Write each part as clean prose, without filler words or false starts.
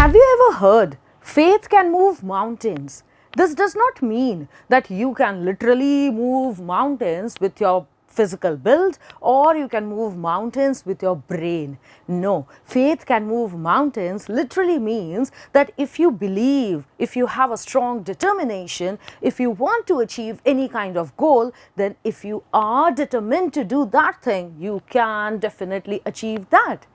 Have you ever heard faith can move mountains? This does not mean that you can literally move mountains with your physical build or you can move mountains with your brain. No, faith can move mountains literally means that if you believe, if you have a strong determination, if you want to achieve any kind of goal, then if you are determined to do that thing, you can definitely achieve that.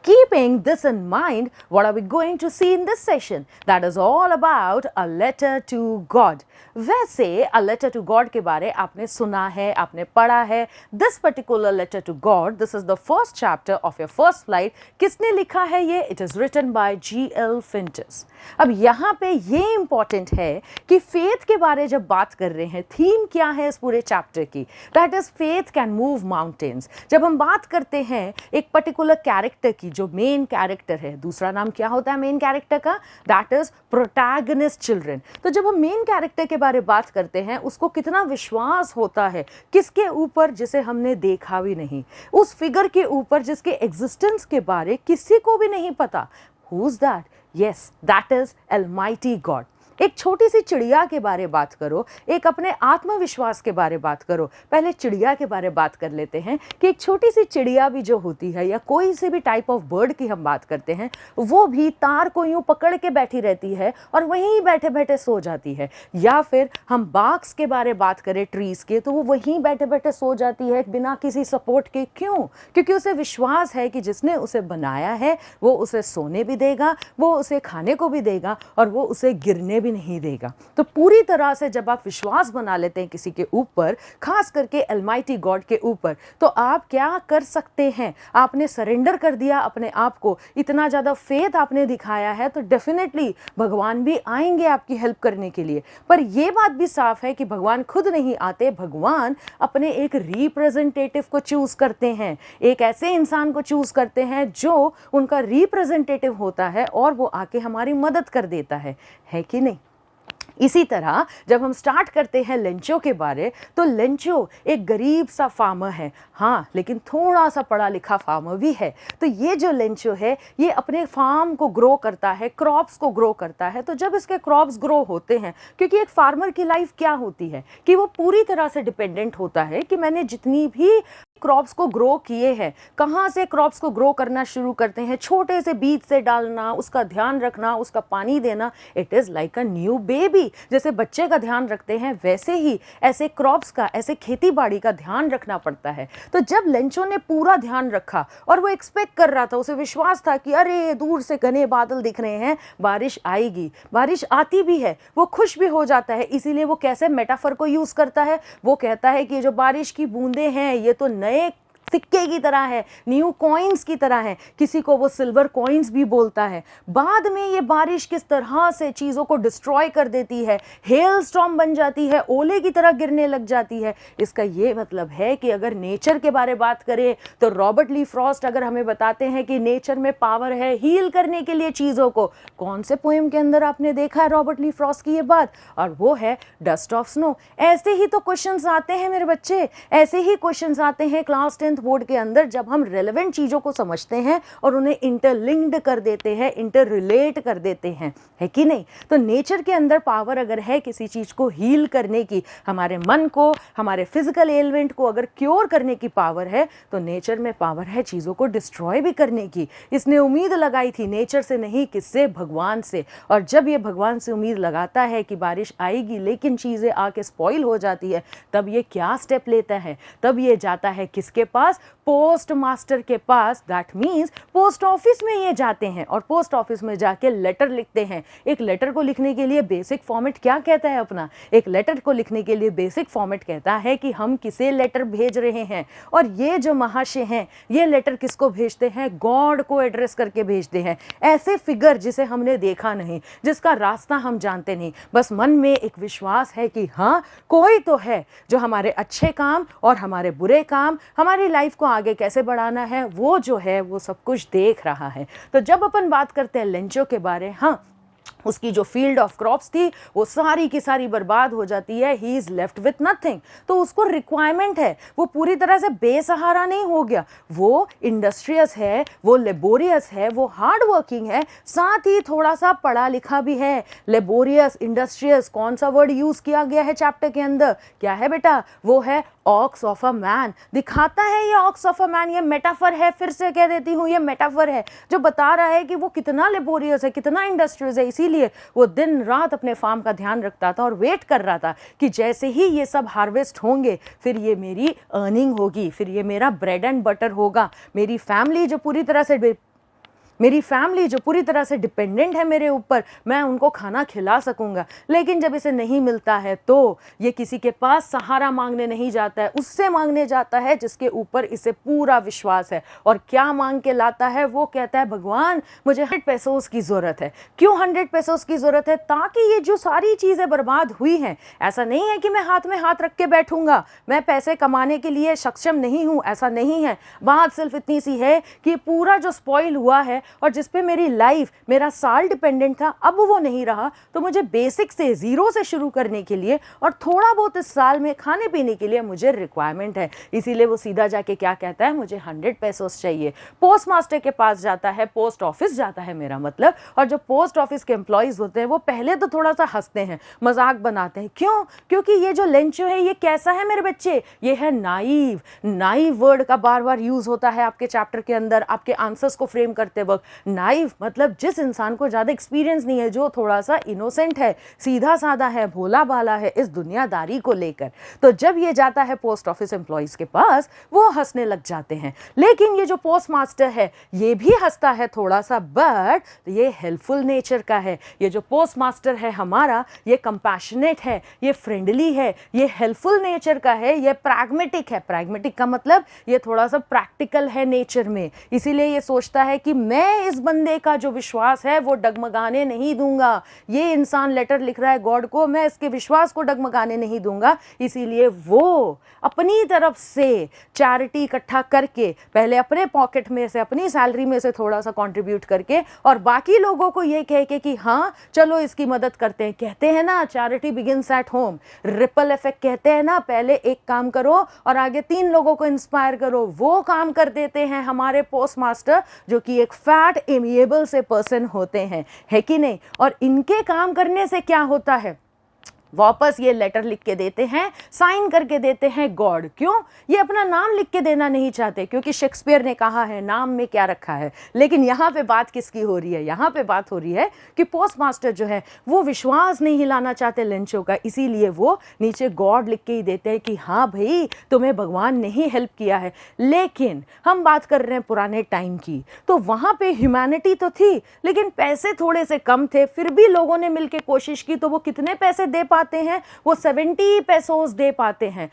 Keeping this in mind, what are we going to see in this session? That is all about a letter to God. वैसे a letter to God के बारे आपने सुना है, आपने पढ़ा है. This particular letter to God, this is the first chapter of your first flight. किसने लिखा है ये? It is written by G.L. Fintus. अब यहाँ पे ये important है कि faith के बारे जब बात कर रहे हैं, theme क्या है इस पूरे chapter की? That is faith can move mountains. जब हम बात करते हैं एक particular character की, जो मेन कैरेक्टर है, दूसरा नाम क्या होता है मेन कैरेक्टर का? That is protagonist children. तो जब हम मेन कैरेक्टर के बारे में बात करते हैं, उसको कितना विश्वास होता है किसके ऊपर जिसे हमने देखा भी नहीं, उस फिगर के ऊपर जिसके एग्जिस्टेंस के बारे किसी को भी नहीं पता. Who is that? Yes, that is Almighty God. एक छोटी सी चिड़िया के बारे बात करो, एक अपने आत्मविश्वास के बारे बात करो. पहले चिड़िया के बारे बात कर लेते हैं कि एक छोटी सी चिड़िया भी जो होती है या कोई से भी टाइप ऑफ बर्ड की हम बात करते हैं, वो भी तार को यूं पकड़ के बैठी रहती है और वहीं बैठे बैठे सो जाती है. या फिर हम बाग्स के बारे बात करें, ट्रीज के, तो वो वहीं बैठे बैठे सो जाती है बिना किसी सपोर्ट के. क्यों? क्योंकि उसे विश्वास है कि जिसने उसे बनाया है वो उसे सोने भी देगा, वो उसे खाने को भी देगा और वो उसे गिरने भी नहीं देगा. तो पूरी तरह से जब आप विश्वास बना लेते हैं किसी के ऊपर, खास करके अलमाइटी गॉड के ऊपर, तो आप क्या कर सकते हैं? आपने सरेंडर कर दिया अपने आप को, इतना ज़्यादा फेथ आपने दिखाया है, तो डेफिनेटली भगवान भी आएंगे आपकी हेल्प करने के लिए. पर यह बात भी साफ है कि भगवान खुद नहीं आते, भगवान अपने एक रिप्रेजेंटेटिव को चूज करते हैं, एक ऐसे इंसान को चूज करते हैं जो उनका रिप्रेजेंटेटिव होता है और वो आके हमारी मदद कर देता है कि नहीं? इसी तरह जब हम स्टार्ट करते हैं लेंचो के बारे, तो लेंचो एक गरीब सा फार्मर है, हाँ, लेकिन थोड़ा सा पढ़ा लिखा फार्मर भी है. तो ये जो लेंचो है ये अपने फार्म को ग्रो करता है, क्रॉप्स को ग्रो करता है. तो जब इसके क्रॉप्स ग्रो होते हैं, क्योंकि एक फार्मर की लाइफ क्या होती है कि वो पूरी तरह से डिपेंडेंट होता है कि मैंने जितनी भी क्रॉप्स को ग्रो किए हैं, कहाँ से क्रॉप्स को ग्रो करना शुरू करते हैं, छोटे से बीज से डालना, उसका ध्यान रखना, उसका पानी देना. It is like a new baby. जैसे बच्चे का ध्यान रखते हैं, वैसे ही ऐसे क्रॉप्स का, ऐसे खेती बाड़ी का ध्यान रखना पड़ता है. तो जब लेंचो ने पूरा ध्यान रखा और वो एक्सपेक्ट कर रहा था, उसे विश्वास था कि अरे दूर से घने बादल दिख रहे हैं, बारिश आएगी, बारिश आती भी है, वो खुश भी हो जाता है. इसीलिए वो कैसे मेटाफर को यूज करता है? वो कहता है कि ये जो बारिश की बूंदें हैं ये तो नए सिक्के की तरह है, न्यू कॉइन्स की तरह है. किसी को वो सिल्वर कॉइन्स भी बोलता है. बाद में ये बारिश किस तरह से चीज़ों को डिस्ट्रॉय कर देती है, हेल स्टॉर्म बन जाती है, ओले की तरह गिरने लग जाती है. इसका ये मतलब है कि अगर नेचर के बारे बात करें तो रॉबर्ट ली फ्रॉस्ट अगर हमें बताते हैं कि नेचर में पावर है हील करने के लिए चीज़ों को, कौन से पोएम के अंदर आपने देखा है रॉबर्ट ली फ्रॉस्ट की ये बात? और वो है डस्ट ऑफ स्नो. ऐसे ही तो क्वेश्चंस आते हैं मेरे बच्चे, ऐसे ही क्वेश्चंस आते हैं क्लास 10th बोर्ड के अंदर जब हम रेलेवेंट चीजों को समझते हैं और उन्हें इंटरलिंक्ड कर देते हैं, इंटर रिलेट कर देते हैं, है कि नहीं? तो नेचर के अंदर पावर अगर है किसी चीज को हील करने की, हमारे मन को, हमारे फिजिकल एलिमेंट को अगर क्योर करने की पावर है, तो नेचर में पावर है चीजों को डिस्ट्रॉय भी करने की. इसने उम्मीद लगाई थी नेचर से नहीं, किससे? भगवान से. और जब ये भगवान से उम्मीद लगाता है कि बारिश आएगी लेकिन चीजें आके स्पॉइल हो जाती है, तब ये क्या स्टेप लेता है? तब ये जाता है किसके पास? पोस्ट मास्टर के पास. दैट मीन्स पोस्ट ऑफिस में ये जाते हैं और पोस्ट ऑफिस में जाके लेटर लिखते हैं. एक लेटर को लिखने के लिए बेसिक फॉर्मेट क्या कहता है अपना? एक लेटर को लिखने के लिए बेसिक फॉर्मेट कहता है कि हम किसे लेटर भेज रहे हैं. और ये जो महाशय हैं ये लेटर किसको भेजते हैं? गॉड को एड्रेस करके भेजते हैं. ऐसे फिगर जिसे हमने देखा नहीं, जिसका रास्ता हम जानते नहीं, बस मन में एक विश्वास है कि हाँ कोई तो है जो हमारे अच्छे काम और हमारे बुरे काम, हमारी लाइफ को आगे कैसे बढ़ाना है, वो जो है वो सब कुछ देख रहा है. तो जब अपन बात करते हैं लेंचो के बारे, हाँ उसकी जो फील्ड ऑफ क्रॉप्स थी वो सारी की सारी बर्बाद हो जाती है, he is left with nothing. तो उसको रिक्वायरमेंट है, वो पूरी तरह से बेसहारा नहीं हो गया, वो इंडस्ट्रियस है, वो लेबोरियस है, वो हार्ड वर्किंग है, साथ ही थोड़ा सा पढ़ा लिखा भी है। लेबोरियस, इंडस्ट्रियस, कौन सा वर्ड यूज किया गया है चैप्टर के अंदर? क्या है बेटा? वो है ऑक्स ऑफ अ मैन। दिखाता है ये ऑक्स ऑफ अ मैन, ये मेटाफर है, फिर से कह देती हूँ, ये मेटाफर है जो बता रहा है कि वो कितना लेबोरियस है, कितना इंडस्ट्रियस है। इसीलिए वो दिन रात अपने फार्म का ध्यान रखता था और वेट कर रहा था कि जैसे ही ये सब हार्वेस्ट होंगे फिर ये मेरी अर्निंग होगी, फिर ये मेरा ब्रेड एंड बटर होगा। मेरी फैमिली जो पूरी तरह से डिपेंडेंट है मेरे ऊपर, मैं उनको खाना खिला सकूंगा। लेकिन जब इसे नहीं मिलता है तो ये किसी के पास सहारा मांगने नहीं जाता है, उससे मांगने जाता है जिसके ऊपर इसे पूरा विश्वास है। और क्या मांग के लाता है? वो कहता है भगवान मुझे 100 पैसोस की जरूरत है। क्यों 100 पैसोस की जरूरत है? ताकि ये जो सारी चीजें बर्बाद हुई हैं, ऐसा नहीं है कि मैं हाथ में हाथ रख के बैठूंगा, मैं पैसे कमाने के लिए सक्षम नहीं हूं, ऐसा नहीं है। बात सिर्फ इतनी सी है कि पूरा जो स्पॉइल हुआ है और जिस पे मेरी लाइफ, मेरा साल डिपेंडेंट था, अब वो नहीं रहा, तो मुझे बेसिक से, जीरो से शुरू करने के लिए और थोड़ा बहुत इस साल में खाने पीने के लिए मुझे रिक्वायरमेंट है। इसीलिए वो सीधा जाके क्या कहता है? मुझे 100 पैसोस चाहिए। पोस्ट मास्टर के पास जाता है, पोस्ट ऑफिस जाता है मेरा मतलब, और जो पोस्ट ऑफिस के एम्प्लॉयज होते हैं वो पहले तो थोड़ा सा हंसते हैं, मजाक बनाते हैं। क्यों? क्योंकि ये जो लेंचो है ये कैसा है मेरे बच्चे? ये है नाइव। नाइव वर्ड का बार बार यूज होता है आपके चैप्टर के अंदर, आपके आंसर्स को फ्रेम करते वक्त। नाइव मतलब जिस इंसान को ज्यादा एक्सपीरियंस नहीं है, जो थोड़ा सा इनोसेंट है, सीधा साधा है, भोला भाला है इस दुनियादारी को लेकर। तो जब ये जाता है पोस्ट ऑफिस एम्प्लॉयज के पास, वो हंसने लग जाते हैं। लेकिन ये जो पोस्ट मास्टर है ये भी हंसता है थोड़ा सा, बट ये हेल्पफुल नेचर का है। ये जो पोस्ट मास्टर है हमारा, ये कंपैशनेट है, ये फ्रेंडली है, ये हेल्पफुल नेचर का है, ये प्रैग्मेटिक है। प्रैग्मेटिक का मतलब ये थोड़ा सा प्रैक्टिकल है नेचर में। इसीलिए ये सोचता है कि मैं इस बंदे का जो विश्वास है वो डगमगाने नहीं दूंगा। ये इंसान लेटर लिख रहा है गॉड को, मैं इसके विश्वास को डगमगाने नहीं दूंगा। इसीलिए वो अपनी तरफ से चैरिटी इकट्ठा करके, पहले अपने पॉकेट में से, अपनी सैलरी में से थोड़ा सा कंट्रीब्यूट करके, और बाकी लोगों को ये कह के कि हाँ चलो इसकी मदद करते हैं। कहते हैं ना charity begins at home, ripple effect कहते हैं ना, पहले एक काम करो और आगे 3 लोगों को इंस्पायर करो। वो काम कर देते हैं हमारे पोस्ट मास्टर, जो कि एक फैट एमिएबल से पर्सन होते हैं, है कि नहीं? और इनके काम करने से क्या होता है? वापस ये लेटर लिख के देते हैं, साइन करके देते हैं गॉड। क्यों? ये अपना नाम लिख के देना नहीं चाहते, क्योंकि शेक्सपियर ने कहा है नाम में क्या रखा है। लेकिन यहाँ पे बात किसकी हो रही है? यहाँ पे बात हो रही है कि पोस्ट मास्टर जो है वो विश्वास नहीं हिलाना चाहते लेंचो का, इसीलिए वो नीचे गॉड लिख के ही देते हैं कि हाँ भाई तुम्हें भगवान ने ही हेल्प किया है। लेकिन हम बात कर रहे हैं पुराने टाइम की, तो वहाँ पे ह्यूमैनिटी तो थी, लेकिन पैसे थोड़े से कम थे, फिर भी लोगों ने मिलकर कोशिश की। तो वो कितने पैसे दे पाते हैं? वो 70 पैसोस दे पाते हैं।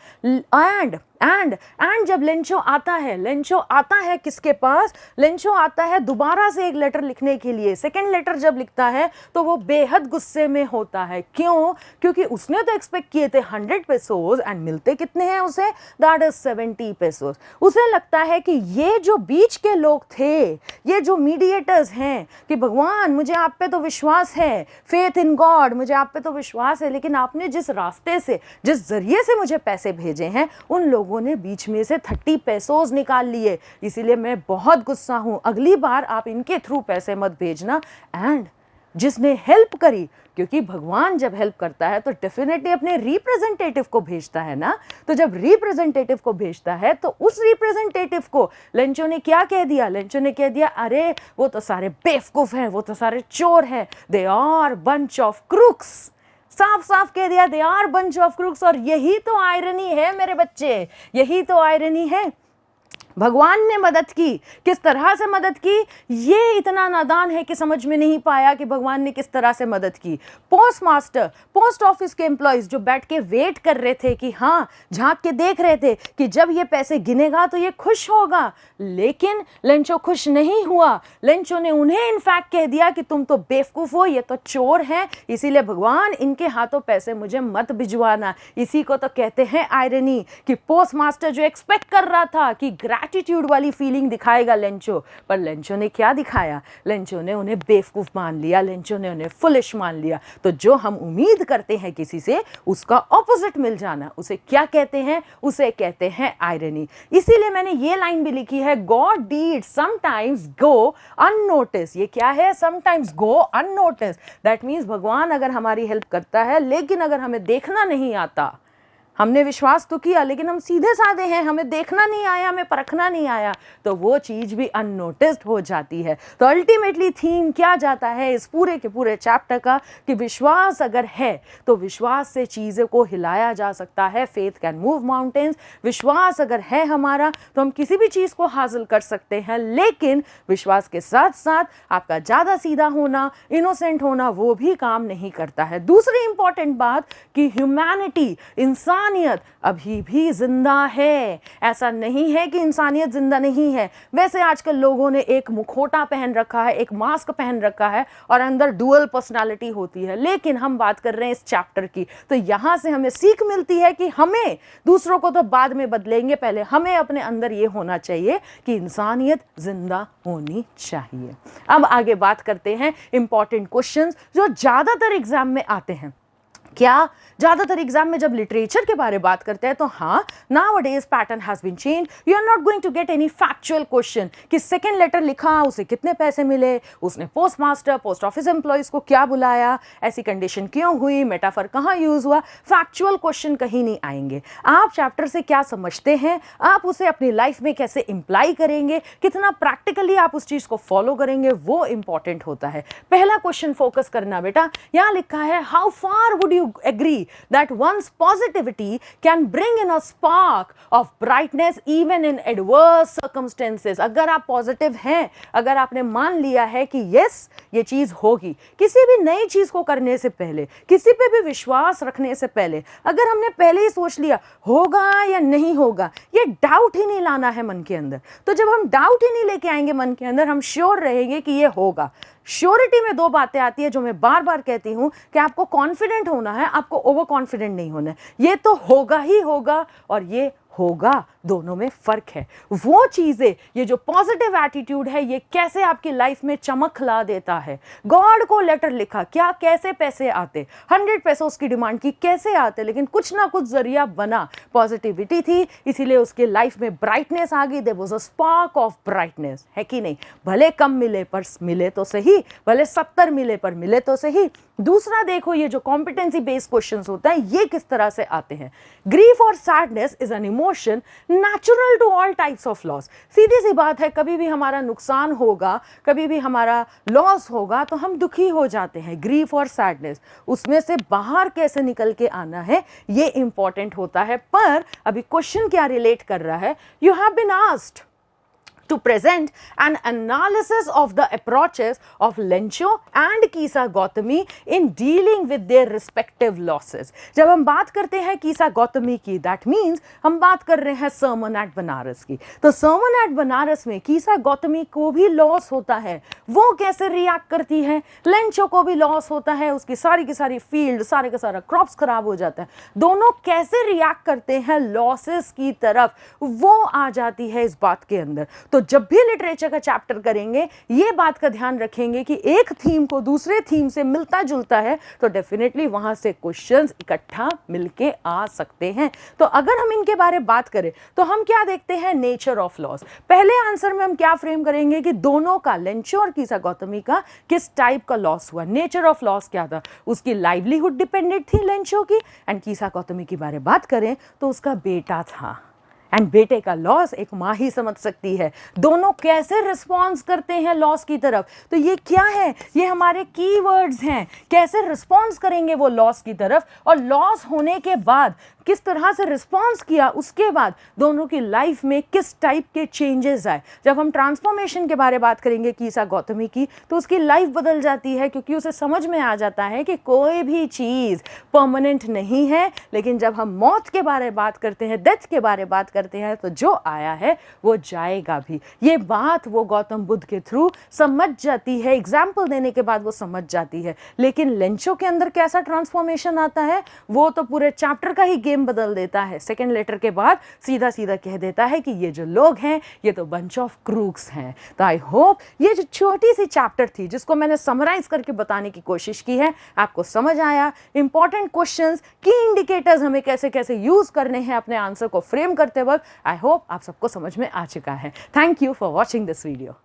एंड जब लेंचो आता है किसके पास? लेंचो आता है दोबारा से एक लेटर लिखने के लिए। सेकंड लेटर जब लिखता है तो वो बेहद गुस्से में होता है। क्यों? क्योंकि उसने तो एक्सपेक्ट किए थे 100 पैसोस एंड मिलते कितने हैं उसे? That is 70 पैसोस। उसे लगता है कि ये जो बीच के लोग थे, ये जो मीडिएटर्स हैं, कि भगवान मुझे आप पे तो विश्वास है, फेथ इन गॉड, मुझे आप पे तो विश्वास है, लेकिन आपने जिस रास्ते से, जिस जरिए से मुझे पैसे भेजे हैं, उन लोगों ने बीच में से 30 पैसोस निकाल लिए। इसीलिए मैं बहुत गुस्सा हूं, अगली बार आप इनके थ्रू पैसे मत भेजना। एंड जिसने हेल्प करी, क्योंकि भगवान जब हेल्प करता है तो डेफिनेटली अपने रिप्रेजेंटेटिव को भेजता है ना, तो जब रिप्रेजेंटेटिव को भेजता है तो उस रिप्रेजेंटेटिव को लेंचो ने क्या कह दिया? लेंचो ने कह दिया अरे वो तो सारे बेवकूफ हैं, वो तो सारे चोर हैं, they are bunch of crooks. साफ साफ कह दिया, they are bunch of crooks. और यही तो आयरनी है मेरे बच्चे, यही तो आयरनी है। भगवान ने मदद की, किस तरह से मदद की? ये इतना नादान है कि समझ में नहीं पाया कि भगवान ने किस तरह से मदद की। पोस्ट मास्टर, पोस्ट ऑफिस के एम्प्लॉयज जो बैठ के वेट कर रहे थे कि हाँ, झांक के देख रहे थे कि जब ये पैसे गिनेगा तो ये खुश होगा, लेकिन लेंचो खुश नहीं हुआ। लेंचो ने उन्हें इनफैक्ट कह दिया कि तुम तो बेवकूफ हो, ये तो चोर हैं, इसीलिए भगवान इनके हाथों पैसे मुझे मत भिजवाना। इसी को तो कहते हैं आयरनी, कि पोस्ट मास्टर जो एक्सपेक्ट कर रहा था कि ग्रैटिट्यूड वाली फीलिंग दिखाएगा लेंचो, पर लेंचो ने क्या दिखाया, लेंचो ने उन्हें बेवकूफ़ मान लिया, लेंचो ने उन्हें फुलिश मान लिया। तो जो हम उम्मीद करते हैं किसी से, उसका ऑपोजिट मिल जाना, उसे क्या कहते हैं, उसे कहते हैं आयरनी। इसीलिए मैंने ये लाइन भी लिखी है, गॉड डीड समटाइम्स गो अननोटिस। ये क्या है, sometimes go unnoticed, that means भगवान अगर हमारी हेल्प करता है, लेकिन अगर हमें देखना नहीं आता, हमने विश्वास तो किया लेकिन हम सीधे साधे हैं, हमें देखना नहीं आया, हमें परखना नहीं आया, तो वो चीज़ भी अननोटिस्ड हो जाती है। तो अल्टीमेटली थीम क्या जाता है इस पूरे के पूरे चैप्टर का, कि विश्वास अगर है तो विश्वास से चीज़ों को हिलाया जा सकता है। Faith can move mountains. विश्वास अगर है हमारा तो हम किसी भी चीज़ को हासिल कर सकते हैं, लेकिन विश्वास के साथ साथ आपका ज़्यादा सीधा होना, इनोसेंट होना, वो भी काम नहीं करता है। दूसरी इंपॉर्टेंट बात कि ह्यूमैनिटी, इंसानियत अभी भी जिंदा है। ऐसा नहीं है कि इंसानियत जिंदा नहीं है। वैसे आजकल लोगों ने एक मुखौटा पहन रखा है, एक मास्क पहन रखा है और अंदर डुअल पर्सनालिटी होती है, लेकिन हम बात कर रहे हैं इस चैप्टर की। तो यहां से हमें सीख मिलती है कि हमें, दूसरों को तो बाद में बदलेंगे, पहले हमें अपने अंदर यह होना चाहिए कि इंसानियत जिंदा होनी चाहिए। अब आगे बात करते हैं इंपॉर्टेंट क्वेश्चंस जो ज्यादातर एग्जाम में आते हैं। क्या ज्यादातर एग्जाम में जब लिटरेचर के बारे में बात करते हैं तो हाँ, nowadays pattern has been change. You are not going to get any factual question कि सेकंड लेटर लिखा, उसे कितने पैसे मिले, उसने post master, post office employees को क्या बुलाया, ऐसी कंडीशन क्यों हुई, मेटाफर कहाँ यूज हुआ। फैक्चुअल क्वेश्चन कहीं नहीं आएंगे। आप चैप्टर से क्या समझते हैं, आप उसे अपनी लाइफ में कैसे इंप्लाई करेंगे, कितना प्रैक्टिकली आप उस चीज को फॉलो करेंगे, वो इंपॉर्टेंट होता है। पहला क्वेश्चन फोकस करना बेटा, यहां लिखा है, how far would you agree that one's positivity can bring in a spark of brightness even in adverse circumstances। अगर आप पॉजिटिव हैं, अगर आपने मान लिया है कि यस ये चीज होगी, किसी भी नई चीज को करने से पहले, किसी पे भी विश्वास रखने से पहले, अगर हमने पहले ही सोच लिया होगा या नहीं होगा, ये डाउट ही नहीं लाना है मन के अंदर। तो जब हम डाउट ही नहीं लेके आएंगे मन के अंदर, हम श्योर रहेंगे कि ये होगा। श्योरिटी में दो बातें आती है जो मैं बार बार कहती हूं कि आपको कॉन्फिडेंट होना है, आपको ओवर कॉन्फिडेंट नहीं होना है। ये तो होगा ही होगा और ये होगा, दोनों में फर्क है। वो चीजें, ये जो पॉजिटिव एटीट्यूड है, ये कैसे आपकी लाइफ में चमक ला देता है। गॉड को लेटर लिखा, क्या कैसे पैसे आते, 100 पैसे उसकी डिमांड की, कैसे आते, लेकिन कुछ ना कुछ जरिया बना, पॉजिटिविटी थी, इसीलिए उसके लाइफ में ब्राइटनेस आ गई। There was a spark of brightness, है कि नहीं। भले कम मिले पर मिले तो सही, भले 70 मिले पर मिले तो सही। दूसरा देखो, ये जो कॉम्पिटेंसी बेस्ड क्वेश्चंस होता है, ये किस तरह से आते हैं। ग्रीफ और sadness is an emotion natural to all types of loss. सीधी सी बात है, कभी भी हमारा नुकसान होगा, कभी भी हमारा लॉस होगा तो हम दुखी हो जाते हैं। ग्रीफ और सैडनेस, उसमें से बाहर कैसे निकल के आना है, ये इंपॉर्टेंट होता है। पर अभी क्वेश्चन क्या रिलेट कर रहा है, you have been asked to present an analysis of the approaches of Lencho and Kisa Gautami in dealing with their respective losses। जब हम बात करते हैं कीसा गौतमी की, that means हम बात कर रहे हैं sermon at बनारस की। तो sermon at बनारस में कीसा गौतमी को भी लॉस होता है, वो कैसे रिएक्ट करती है। लेंचो को भी लॉस होता है, उसकी सारी की सारी फील्ड, सारे का सारा क्रॉप्स खराब हो जाता है। दोनों कैसे रिएक्ट करते हैं लॉसेस की तरफ, वो आ जाती है इस बात के अंदर। तो जब भी लिटरेचर का चैप्टर करेंगे, ये बात का ध्यान रखेंगे कि एक थीम को दूसरे थीम से मिलता जुलता है, तो डेफिनेटली वहां से क्वेश्चंस इकट्ठा मिलके आ सकते हैं। तो अगर हम इनके बारे में बात करें तो हम क्या देखते हैं, नेचर ऑफ लॉस। पहले आंसर में हम क्या फ्रेम करेंगे कि दोनों का, लेंचो और कीसा गौतमी का, किस टाइप का लॉस हुआ। नेचर ऑफ लॉस क्या था, उसकी लाइवलीहुड डिपेंडेंट थी लेंचो की, एंड कीसा गौतमी की बारे बात करें तो उसका बेटा था, एंड बेटे का लॉस एक माँ ही समझ सकती है। दोनों कैसे रिस्पॉन्स करते हैं लॉस की तरफ, तो ये क्या है, ये हमारे कीवर्ड्स हैं। कैसे रिस्पॉन्स करेंगे वो लॉस की तरफ, और लॉस होने के बाद किस तरह से रिस्पॉन्स किया, उसके बाद दोनों की लाइफ में किस टाइप के चेंजेस आए। जब हम ट्रांसफॉर्मेशन के बारे में बात करेंगे कीसा गौतमी की, तो उसकी लाइफ बदल जाती है, क्योंकि उसे समझ में आ जाता है कि कोई भी चीज़ परमानेंट नहीं है। लेकिन जब हम मौत के बारे में बात करते हैं, डेथ के बारे में बात करते हैं तो जो आया है वो जाएगा भी। ये बात वो गौतम बुद्ध के थ्रू समझ जाती है, एग्जाम्पल देने के बाद वो समझ जाती है। लेकिन लेंचो के अंदर कैसा ट्रांसफॉर्मेशन आता है, वो तो पूरे चैप्टर का ही गेम बदल देता है। सेकेंड लेटर के बाद सीधा सीधा कह देता है कि ये जो लोग हैं ये तो बंच ऑफ क्रूक्स हैं। तो आई होप ये जो छोटी सी चैप्टर थी जिसको मैंने समराइज करके बताने की कोशिश की है, आपको समझ आया। इंपॉर्टेंट क्वेश्चंस, की इंडिकेटर्स हमें कैसे कैसे यूज करने हैं अपने आंसर को फ्रेम करते वक्त, आई होप आप सबको समझ में आ चुका है। Thank you for watching this video.